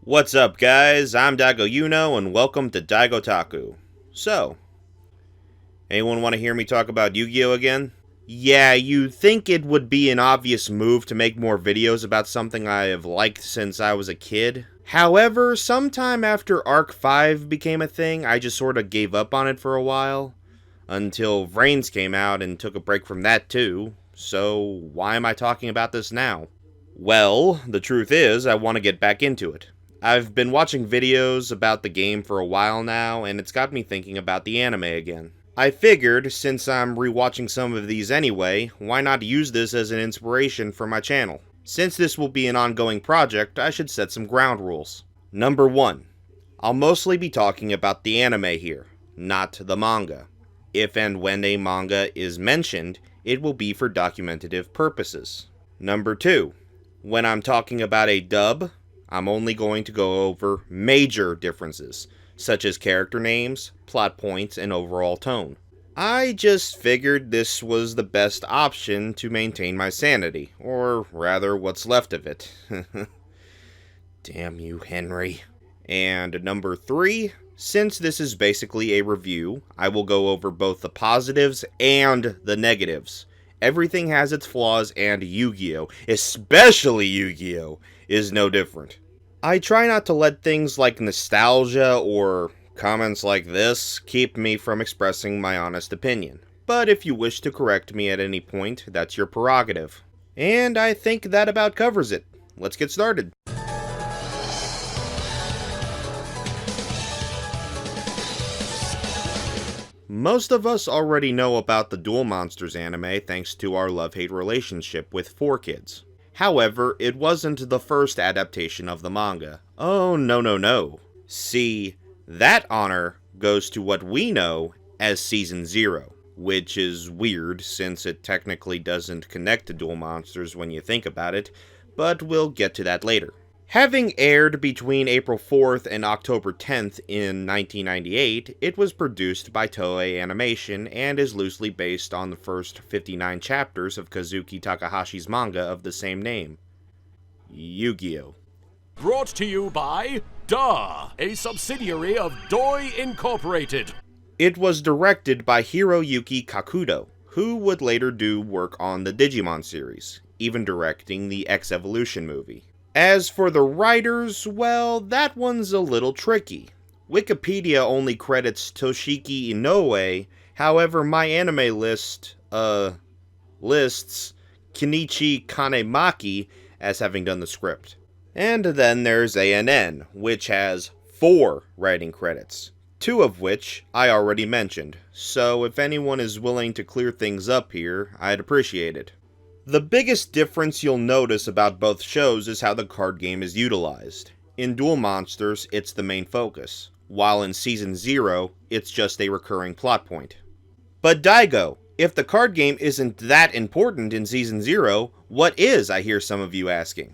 What's up, guys? I'm Daigotaku, and welcome to Daigotaku. So, anyone want to hear me talk about Yu-Gi-Oh again? Yeah, you'd think it would be an obvious move to make more videos about something I have liked since I was a kid. However, sometime after Arc 5 became a thing, I just sort of gave up on it for a while. Until Vrains came out and took a break from that too. So, why am I talking about this now? Well, the truth is, I want to get back into it. I've been watching videos about the game for a while now, and it's got me thinking about the anime again. I figured, since I'm rewatching some of these anyway, why not use this as an inspiration for my channel? Since this will be an ongoing project, I should set some ground rules. Number 1. I'll mostly be talking about the anime here, not the manga. If and when a manga is mentioned, it will be for documentative purposes. Number 2. When I'm talking about a dub, I'm only going to go over major differences, such as character names, plot points, and overall tone. I just figured this was the best option to maintain my sanity, or rather what's left of it. Damn you, Henry. And number 3, since this is basically a review, I will go over both the positives and the negatives. Everything has its flaws, and Yu-Gi-Oh, especially Yu-Gi-Oh, is no different. I try not to let things like nostalgia or comments like this keep me from expressing my honest opinion. But if you wish to correct me at any point, that's your prerogative. And I think that about covers it. Let's get started. Most of us already know about the Duel Monsters anime thanks to our love-hate relationship with 4Kids. However, it wasn't the first adaptation of the manga. Oh, no. See, that honor goes to what we know as Season 0, which is weird since it technically doesn't connect to Duel Monsters when you think about it, but we'll get to that later. Having aired between April 4th and October 10th in 1998, it was produced by Toei Animation and is loosely based on the first 59 chapters of Kazuki Takahashi's manga of the same name, Yu-Gi-Oh! Brought to you by a subsidiary of Doi Incorporated. It was directed by Hiroyuki Kakudo, who would later do work on the Digimon series, even directing the X-Evolution movie. As for the writers, well, that one's a little tricky. Wikipedia only credits Toshiki Inoue, however my anime lists Kenichi Kanemaki as having done the script. And then there's ANN, which has 4 writing credits, 2 of which I already mentioned, so if anyone is willing to clear things up here, I'd appreciate it. The biggest difference you'll notice about both shows is how the card game is utilized. In Duel Monsters, it's the main focus, while in Season 0, it's just a recurring plot point. But Daigo, if the card game isn't that important in Season 0, what is, I hear some of you asking?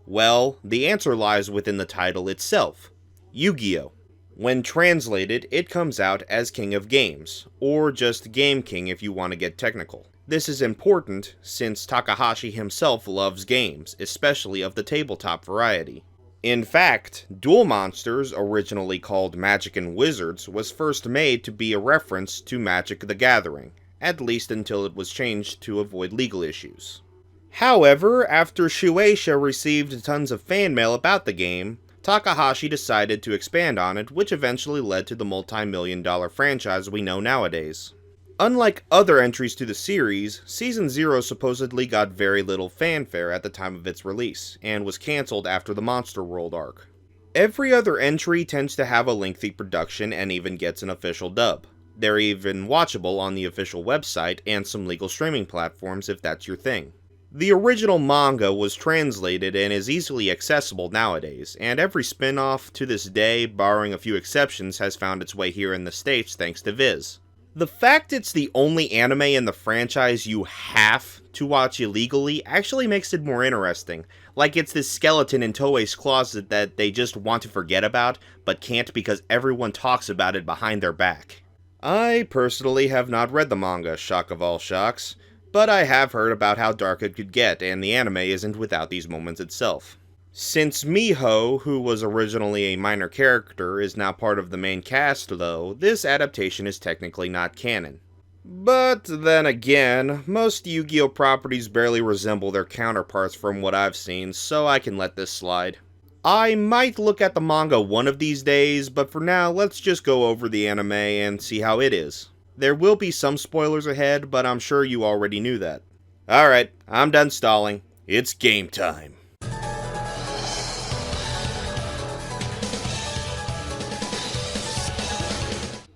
Well, the answer lies within the title itself, Yu-Gi-Oh! When translated, it comes out as King of Games, or just Game King if you want to get technical. This is important since Takahashi himself loves games, especially of the tabletop variety. In fact, Duel Monsters, originally called Magic and Wizards, was first made to be a reference to Magic the Gathering, at least until it was changed to avoid legal issues. However, after Shueisha received tons of fan mail about the game, Takahashi decided to expand on it, which eventually led to the multi-million-dollar franchise we know nowadays. Unlike other entries to the series, Season 0 supposedly got very little fanfare at the time of its release, and was cancelled after the Monster World arc. Every other entry tends to have a lengthy production and even gets an official dub. They're even watchable on the official website and some legal streaming platforms if that's your thing. The original manga was translated and is easily accessible nowadays, and every spin-off to this day, barring a few exceptions, has found its way here in the States thanks to Viz. The fact it's the only anime in the franchise you have to watch illegally actually makes it more interesting. Like it's this skeleton in Toei's closet that they just want to forget about, but can't because everyone talks about it behind their back. I personally have not read the manga, shock of all shocks, but I have heard about how dark it could get, and the anime isn't without these moments itself. Since Miho, who was originally a minor character, is now part of the main cast though, this adaptation is technically not canon. But then again, most Yu-Gi-Oh properties barely resemble their counterparts from what I've seen, so I can let this slide. I might look at the manga one of these days, but for now, let's just go over the anime and see how it is. There will be some spoilers ahead, but I'm sure you already knew that. Alright, I'm done stalling. It's game time.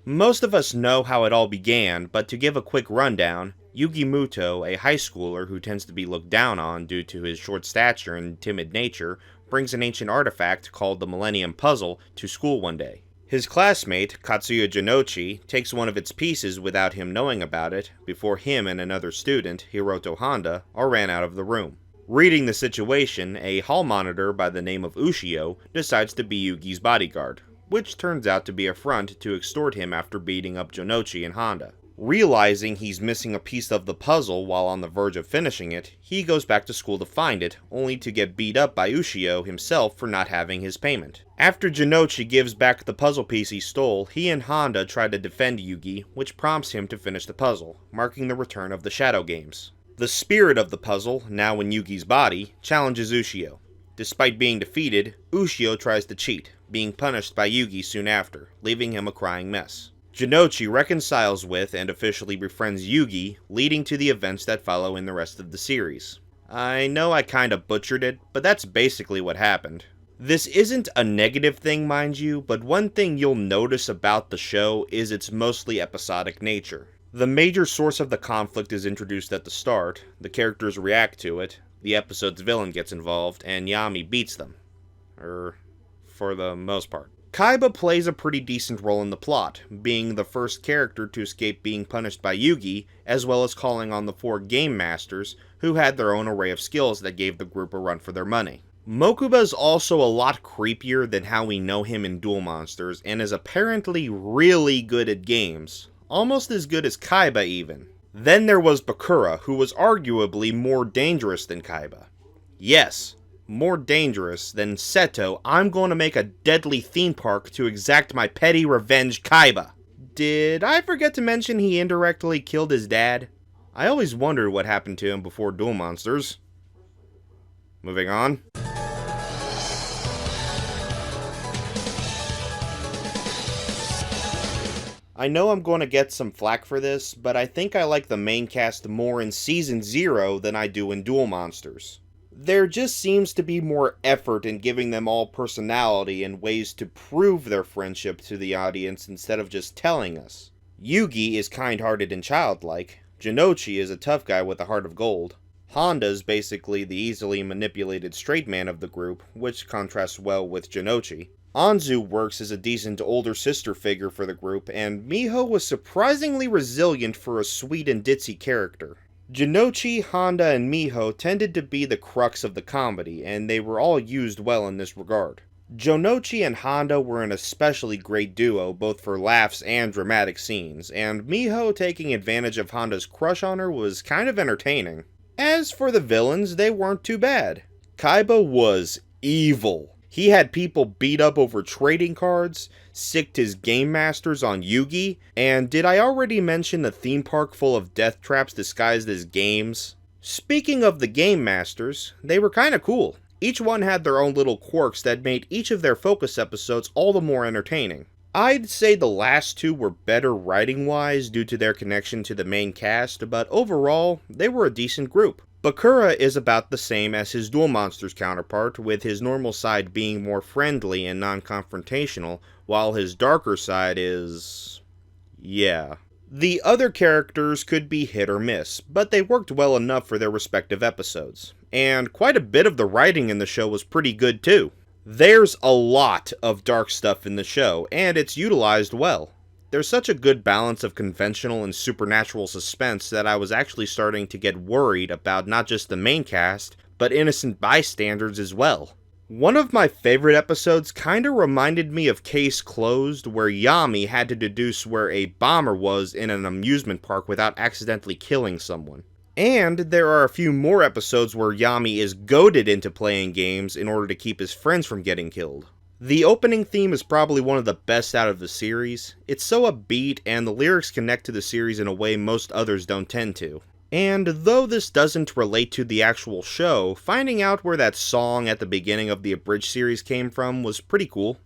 Most of us know how it all began, but to give a quick rundown, Yugi Muto, a high schooler who tends to be looked down on due to his short stature and timid nature, brings an ancient artifact called the Millennium Puzzle to school one day. His classmate, Katsuya Jinochi, takes one of its pieces without him knowing about it before him and another student, Hiroto Honda, are ran out of the room. Reading the situation, a hall monitor by the name of Yugioh decides to be Yugi's bodyguard, which turns out to be a front to extort him after beating up Jinochi and Honda. Realizing he's missing a piece of the puzzle while on the verge of finishing it, he goes back to school to find it, only to get beat up by Yugioh himself for not having his payment. After Jinochi gives back the puzzle piece he stole, he and Honda try to defend Yugi, which prompts him to finish the puzzle, marking the return of the Shadow Games. The spirit of the puzzle, now in Yugi's body, challenges Yugioh. Despite being defeated, Yugioh tries to cheat, being punished by Yugi soon after, leaving him a crying mess. Jinochi reconciles with and officially befriends Yugi, leading to the events that follow in the rest of the series. I know I kinda butchered it, but that's basically what happened. This isn't a negative thing, mind you, but one thing you'll notice about the show is its mostly episodic nature. The major source of the conflict is introduced at the start, the characters react to it, the episode's villain gets involved, and Yami beats them. For the most part. Kaiba plays a pretty decent role in the plot, being the first character to escape being punished by Yugi, as well as calling on the 4 Game Masters, who had their own array of skills that gave the group a run for their money. Mokuba's also a lot creepier than how we know him in Duel Monsters, and is apparently really good at games. Almost as good as Kaiba even. Then there was Bakura, who was arguably more dangerous than Kaiba. Yes, more dangerous than Seto. I'm going to make a deadly theme park to exact my petty revenge, Kaiba. Did I forget to mention he indirectly killed his dad? I always wondered what happened to him before Duel Monsters. Moving on. I know I'm going to get some flack for this, but I think I like the main cast more in Season 0 than I do in Duel Monsters. There just seems to be more effort in giving them all personality and ways to prove their friendship to the audience instead of just telling us. Yugi is kind-hearted and childlike, Jinochi is a tough guy with a heart of gold, Honda's basically the easily manipulated straight man of the group, which contrasts well with Jinochi. Anzu works as a decent older sister figure for the group, and Miho was surprisingly resilient for a sweet and ditzy character. Jinochi, Honda, and Miho tended to be the crux of the comedy, and they were all used well in this regard. Jinochi and Honda were an especially great duo, both for laughs and dramatic scenes, and Miho taking advantage of Honda's crush on her was kind of entertaining. As for the villains, they weren't too bad. Kaiba was evil. He had people beat up over trading cards, sicked his game masters on Yugi, and did I already mention the theme park full of death traps disguised as games? Speaking of the game masters, they were kinda cool. Each one had their own little quirks that made each of their focus episodes all the more entertaining. I'd say the last 2 were better writing-wise due to their connection to the main cast, but overall, they were a decent group. Bakura is about the same as his Duel Monsters counterpart, with his normal side being more friendly and non-confrontational, while his darker side is... yeah. The other characters could be hit or miss, but they worked well enough for their respective episodes. And quite a bit of the writing in the show was pretty good too. There's a lot of dark stuff in the show, and it's utilized well. There's such a good balance of conventional and supernatural suspense that I was actually starting to get worried about not just the main cast, but innocent bystanders as well. One of my favorite episodes kinda reminded me of Case Closed, where Yami had to deduce where a bomber was in an amusement park without accidentally killing someone. And there are a few more episodes where Yami is goaded into playing games in order to keep his friends from getting killed. The opening theme is probably one of the best out of the series. It's so upbeat, and the lyrics connect to the series in a way most others don't tend to. And though this doesn't relate to the actual show, finding out where that song at the beginning of the abridged series came from was pretty cool.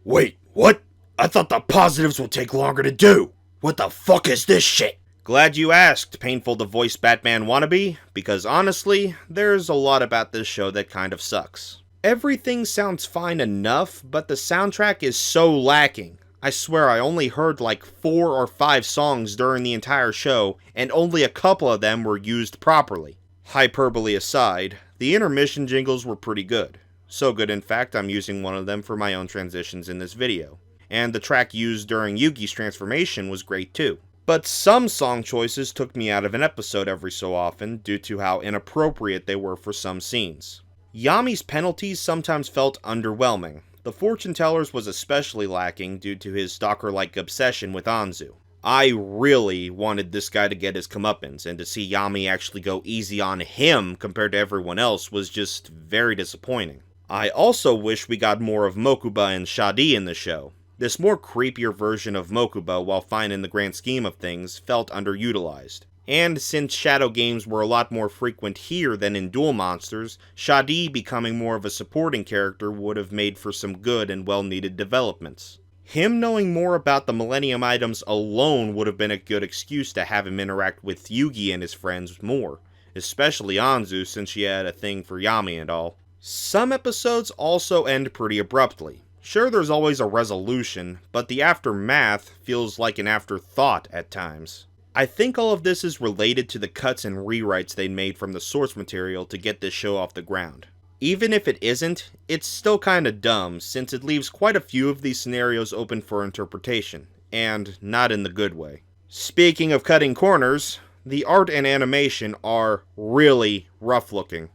Wait, what? I thought the positives would take longer to do. What the fuck is this shit? Glad you asked, painful to voice Batman wannabe, because honestly, there's a lot about this show that kind of sucks. Everything sounds fine enough, but the soundtrack is so lacking. I swear I only heard like 4 or 5 songs during the entire show, and only a couple of them were used properly. Hyperbole aside, the intermission jingles were pretty good. So good in fact, I'm using one of them for my own transitions in this video. And the track used during Yugioh's transformation was great too. But some song choices took me out of an episode every so often due to how inappropriate they were for some scenes. Yami's penalties sometimes felt underwhelming. The fortune teller's was especially lacking due to his stalker-like obsession with Anzu. I really wanted this guy to get his comeuppance, and to see Yami actually go easy on him compared to everyone else was just very disappointing. I also wish we got more of Mokuba and Shadi in the show. This more creepier version of Mokuba, while fine in the grand scheme of things, felt underutilized. And since shadow games were a lot more frequent here than in Duel Monsters, Shadi becoming more of a supporting character would have made for some good and well-needed developments. Him knowing more about the Millennium items alone would have been a good excuse to have him interact with Yugi and his friends more, especially Anzu since she had a thing for Yami and all. Some episodes also end pretty abruptly. Sure, there's always a resolution, but the aftermath feels like an afterthought at times. I think all of this is related to the cuts and rewrites they made from the source material to get this show off the ground. Even if it isn't, it's still kinda dumb, since it leaves quite a few of these scenarios open for interpretation, and not in the good way. Speaking of cutting corners, the art and animation are really rough looking.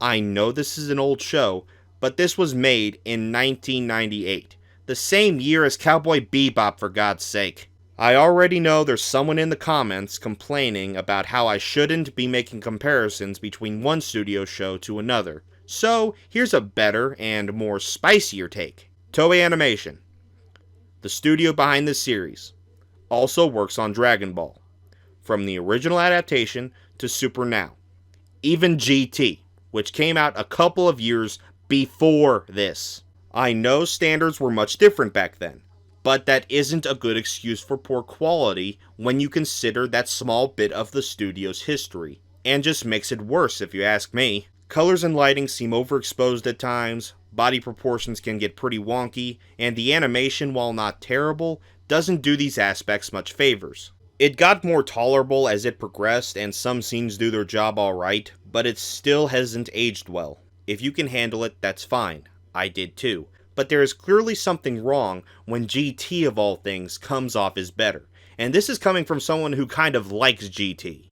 I know this is an old show, but this was made in 1998, the same year as Cowboy Bebop for God's sake. I already know there's someone in the comments complaining about how I shouldn't be making comparisons between one studio show to another, so here's a better and more spicier take. Toei Animation, the studio behind this series, also works on Dragon Ball, from the original adaptation to Super Now, even GT, which came out a couple of years before this. I know standards were much different back then, but that isn't a good excuse for poor quality when you consider that small bit of the studio's history, and just makes it worse if you ask me. Colors and lighting seem overexposed at times, body proportions can get pretty wonky, and the animation, while not terrible, doesn't do these aspects much favors. It got more tolerable as it progressed, and some scenes do their job alright, but it still hasn't aged well. If you can handle it, that's fine. I did too. But there is clearly something wrong when GT of all things comes off as better. And this is coming from someone who kind of likes GT.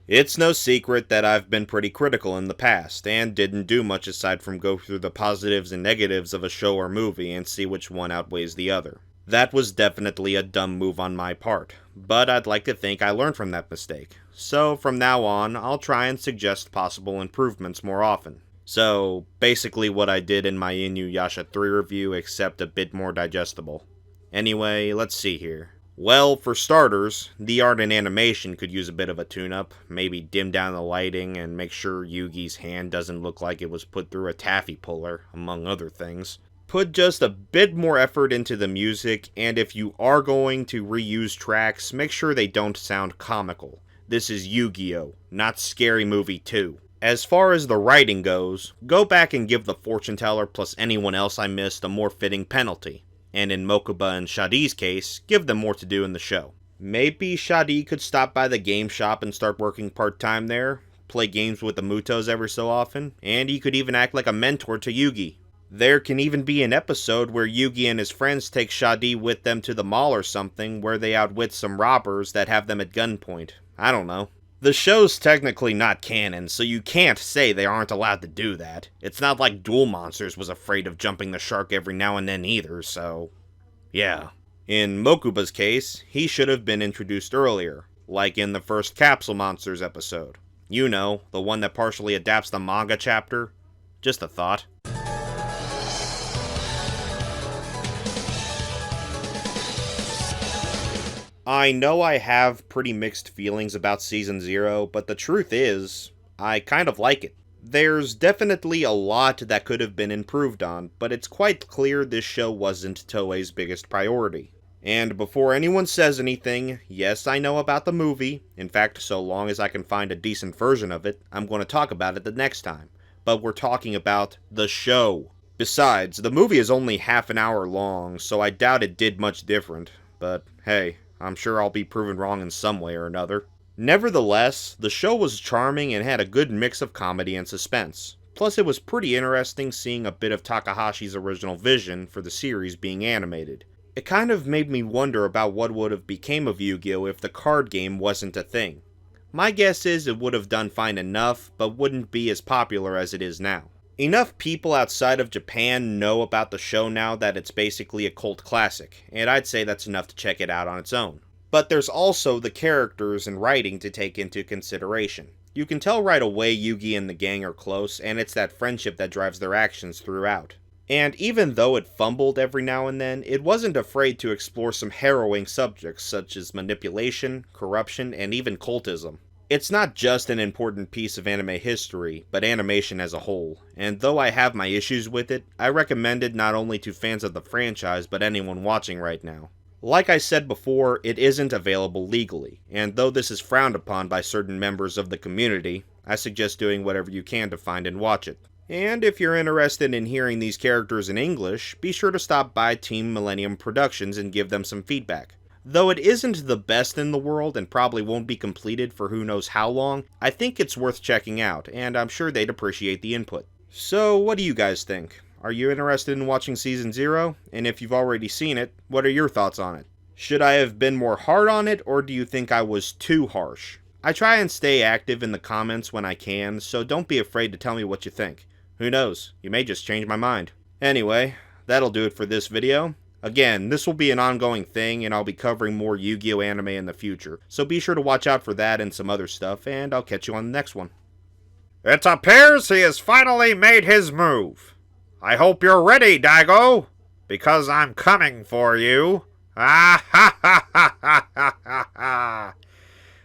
It's no secret that I've been pretty critical in the past, and didn't do much aside from go through the positives and negatives of a show or movie and see which one outweighs the other. That was definitely a dumb move on my part, but I'd like to think I learned from that mistake. So from now on, I'll try and suggest possible improvements more often. So basically what I did in my Inuyasha 3 review, except a bit more digestible. Anyway, let's see here. Well, for starters, the art and animation could use a bit of a tune-up, maybe dim down the lighting and make sure Yugi's hand doesn't look like it was put through a taffy puller, among other things. Put just a bit more effort into the music, and if you are going to reuse tracks, make sure they don't sound comical. This is Yugioh, not Scary Movie 2. As far as the writing goes, go back and give the fortune teller plus anyone else I missed a more fitting penalty. And in Mokuba and Shadi's case, give them more to do in the show. Maybe Shadi could stop by the game shop and start working part-time there, play games with the Mutos every so often, and he could even act like a mentor to Yugi. There can even be an episode where Yugi and his friends take Shadi with them to the mall or something, where they outwit some robbers that have them at gunpoint. I don't know. The show's technically not canon, so you can't say they aren't allowed to do that. It's not like Duel Monsters was afraid of jumping the shark every now and then either, so... yeah. In Mokuba's case, he should have been introduced earlier, like in the first Capsule Monsters episode. You know, the one that partially adapts the manga chapter. Just a thought. I know I have pretty mixed feelings about Season 0, but the truth is, I kind of like it. There's definitely a lot that could have been improved on, but it's quite clear this show wasn't Toei's biggest priority. And before anyone says anything, yes, I know about the movie. In fact, so long as I can find a decent version of it, I'm going to talk about it the next time. But we're talking about the show. Besides, the movie is only half an hour long, so I doubt it did much different. But hey, I'm sure I'll be proven wrong in some way or another. Nevertheless, the show was charming and had a good mix of comedy and suspense. Plus, it was pretty interesting seeing a bit of Takahashi's original vision for the series being animated. It kind of made me wonder about what would have become of Yu-Gi-Oh! If the card game wasn't a thing. My guess is it would have done fine enough, but wouldn't be as popular as it is now. Enough people outside of Japan know about the show now that it's basically a cult classic, and I'd say that's enough to check it out on its own. But there's also the characters and writing to take into consideration. You can tell right away Yugi and the gang are close, and it's that friendship that drives their actions throughout. And even though it fumbled every now and then, it wasn't afraid to explore some harrowing subjects such as manipulation, corruption, and even cultism. It's not just an important piece of anime history, but animation as a whole, and though I have my issues with it, I recommend it not only to fans of the franchise, but anyone watching right now. Like I said before, it isn't available legally, and though this is frowned upon by certain members of the community, I suggest doing whatever you can to find and watch it. And if you're interested in hearing these characters in English, be sure to stop by Team Millennium Productions and give them some feedback. Though it isn't the best in the world and probably won't be completed for who knows how long, I think it's worth checking out, and I'm sure they'd appreciate the input. So, what do you guys think? Are you interested in watching Season 0? And if you've already seen it, what are your thoughts on it? Should I have been more hard on it, or do you think I was too harsh? I try and stay active in the comments when I can, so don't be afraid to tell me what you think. Who knows, you may just change my mind. Anyway, that'll do it for this video. Again, this will be an ongoing thing, and I'll be covering more Yu-Gi-Oh! Anime in the future, so be sure to watch out for that and some other stuff, and I'll catch you on the next one. It appears he has finally made his move. I hope you're ready, Daigo, because I'm coming for you. Ah ha ha ha ha ha ha ha.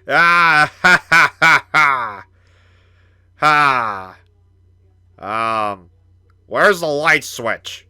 Ah ha ha ha ha. Ha. Where's the light switch?